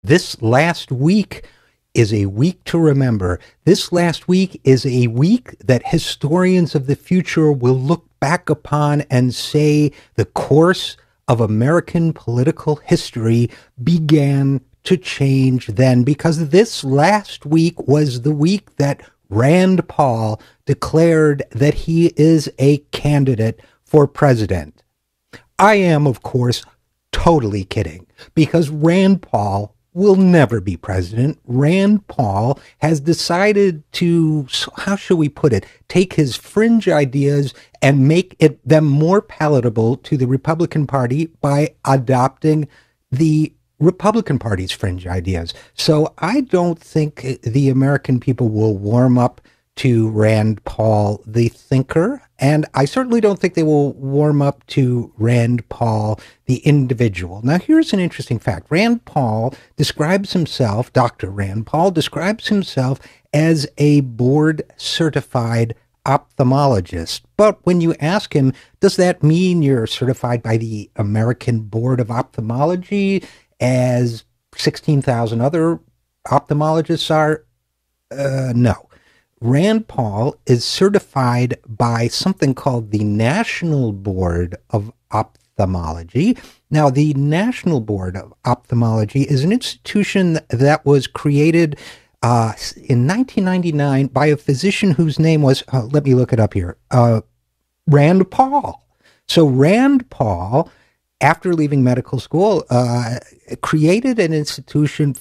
This last week is a week to remember. This last week is a week that historians of the future will look back upon and say the course of American political history began to change then, because this last week was the week that Rand Paul declared that he is a candidate for president. I am, of course, totally kidding, because Rand Paul will never be president. Rand Paul has decided to, how should we put it, take his fringe ideas and make them more palatable to the Republican Party by adopting the Republican Party's fringe ideas. So I don't think the American people will warm up to Rand Paul, the thinker, and I certainly don't think they will warm up to Rand Paul, the individual. Now, here's an interesting fact. Rand Paul describes himself, Dr. Rand Paul describes himself as a board-certified ophthalmologist. But when you ask him, does that mean you're certified by the American Board of Ophthalmology, as 16,000 other ophthalmologists are? No. Rand Paul is certified by something called the National Board of Ophthalmology. Now, the National Board of Ophthalmology is an institution that was created in 1999 by a physician whose name was, let me look it up here, Rand Paul. So Rand Paul, after leaving medical school, created an institution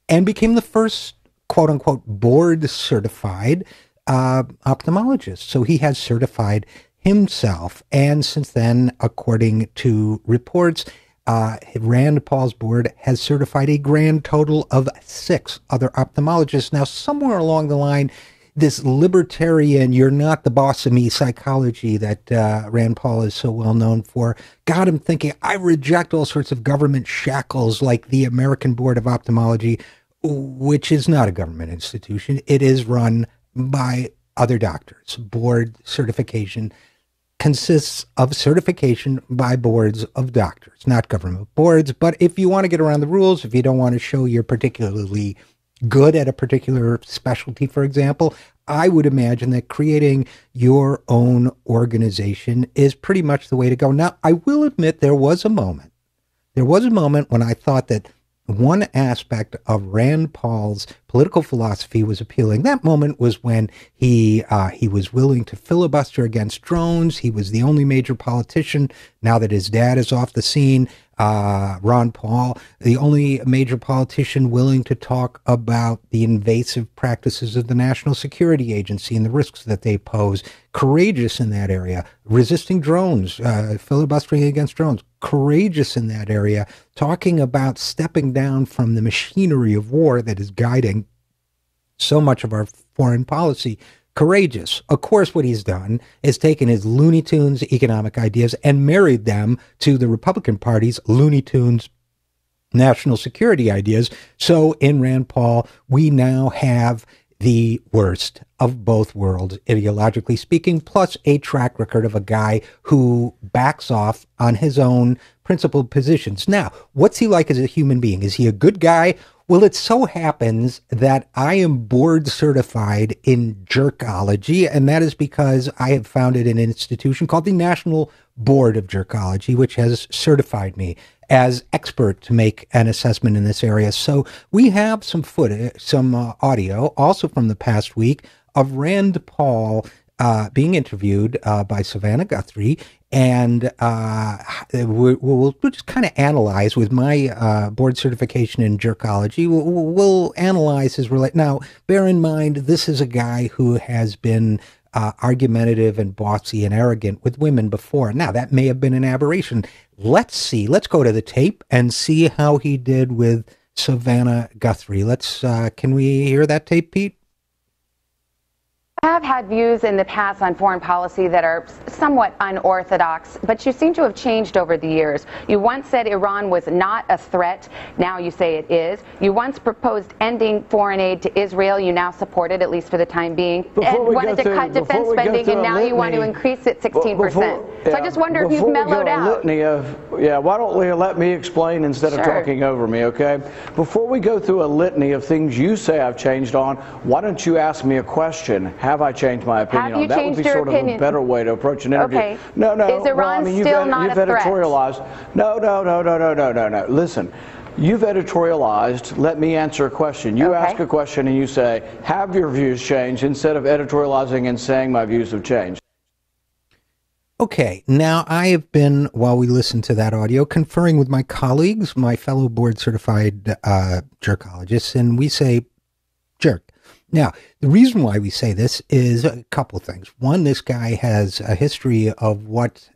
and became the first quote-unquote board-certified ophthalmologist. So he has certified himself. And since then, according to reports, Rand Paul's board has certified a grand total of 6 other ophthalmologists. Now, somewhere along the line, this libertarian, you're not the boss of me psychology that Rand Paul is so well known for got him thinking, I reject all sorts of government shackles like the American Board of Ophthalmology, which is not a government institution. It is run by other doctors. Board certification consists of certification by boards of doctors, not government boards. But if you want to get around the rules, if you don't want to show you're particularly good at a particular specialty, for example, I would imagine that creating your own organization is pretty much the way to go. Now, I will admit there was a moment when I thought that one aspect of Rand Paul's political philosophy was appealing. That moment was when he was willing to filibuster against drones. He was the only major politician, now that his dad is off the scene, Ron Paul, the only major politician willing to talk about the invasive practices of the National Security Agency and the risks that they pose. Courageous in that area, resisting drones, filibustering against drones. Courageous in that area, talking about stepping down from the machinery of war that is guiding so much of our foreign policy. Courageous. Of course, what he's done is taken his Looney Tunes economic ideas and married them to the Republican Party's Looney Tunes national security ideas. So in Rand Paul, we now have the worst of both worlds, ideologically speaking, plus a track record of a guy who backs off on his own principled positions. Now, what's he like as a human being? Is he a good guy? Well, it so happens that I am board certified in jerkology, and that is because I have founded an institution called the National Board of Jerkology, which has certified me as expert to make an assessment in this area. So we have some footage, some audio, also from the past week, of Rand Paul being interviewed by Savannah Guthrie, and we'll just kind of analyze with my board certification in jerkology. We'll analyze his Now, bear in mind, this is a guy who has been argumentative and bossy and arrogant with women before. Now, that may have been an aberration. Let's see. Let's go to the tape and see how he did with Savannah Guthrie. Can we hear that tape, Pete? I have had views in the past on foreign policy that are somewhat unorthodox, but you seem to have changed over the years. You once said Iran was not a threat. Now you say it is. You once proposed ending foreign aid to Israel. You now support it, at least for the time being. And wanted to cut defense spending, and now you want to increase it 16%. So I just wonder if you've mellowed out. Why don't you let me explain instead of talking over me, okay? Before we go through a litany of things you say I've changed on, why don't you ask me a question? Have I changed my opinion on? That would be sort of a better way to approach an interview. Okay. No. Is Iran still not a threat? You've editorialized. No. Listen. You've editorialized. Let me answer a question. You ask a question and you say, have your views changed, instead of editorializing and saying my views have changed. Okay, now I have been, while we listen to that audio, conferring with my colleagues, my fellow board-certified jerkologists, and we say jerk. Now, the reason why we say this is a couple things. One, this guy has a history of what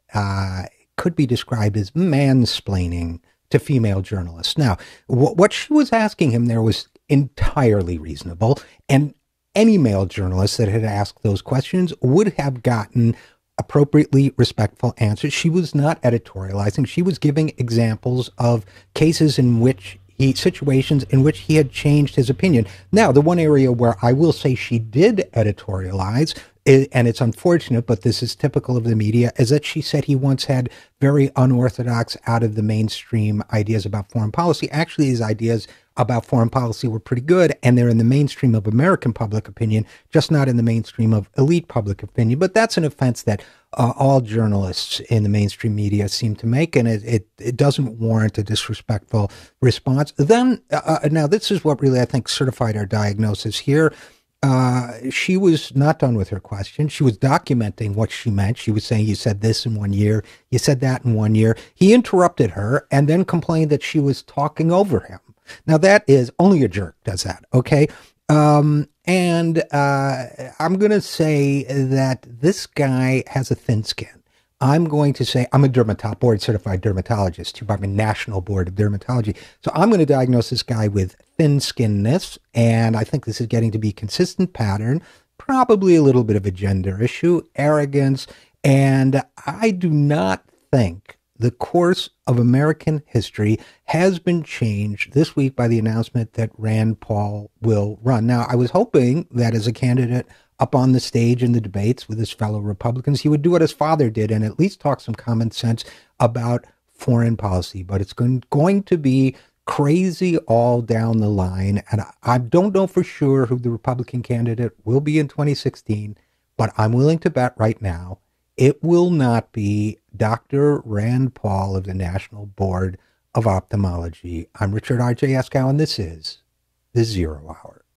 could be described as mansplaining to female journalists. Now, what she was asking him there was entirely reasonable, and any male journalist that had asked those questions would have gotten appropriately respectful answers. She was not editorializing. She was giving examples of cases in which situations in which he had changed his opinion. Now, the one area where I will say she did editorialize, and it's unfortunate, but this is typical of the media, is that she said he once had very unorthodox, out of the mainstream ideas about foreign policy. Actually, his ideas about foreign policy were pretty good, and they're in the mainstream of American public opinion, just not in the mainstream of elite public opinion. But that's an offense that all journalists in the mainstream media seem to make, and it doesn't warrant a disrespectful response. Then, now this is what really, I think, certified our diagnosis here. She was not done with her question. She was documenting what she meant. She was saying, you said this in 1 year, you said that in 1 year. He interrupted her and then complained that she was talking over him. Now, that is, only a jerk does that, okay? I'm going to say that this guy has a thin skin. I'm going to say, I'm a board-certified dermatologist, I'm a national board of dermatology. So I'm going to diagnose this guy with thin-skinness, and I think this is getting to be a consistent pattern, probably a little bit of a gender issue, arrogance, and I do not think the course of American history has been changed this week by the announcement that Rand Paul will run. Now, I was hoping that as a candidate up on the stage in the debates with his fellow Republicans, he would do what his father did and at least talk some common sense about foreign policy. But it's going to be crazy all down the line. And I don't know for sure who the Republican candidate will be in 2016, but I'm willing to bet right now it will not be Dr. Rand Paul of the National Board of Ophthalmology. I'm Richard RJ Eskow, and this is The Zero Hour.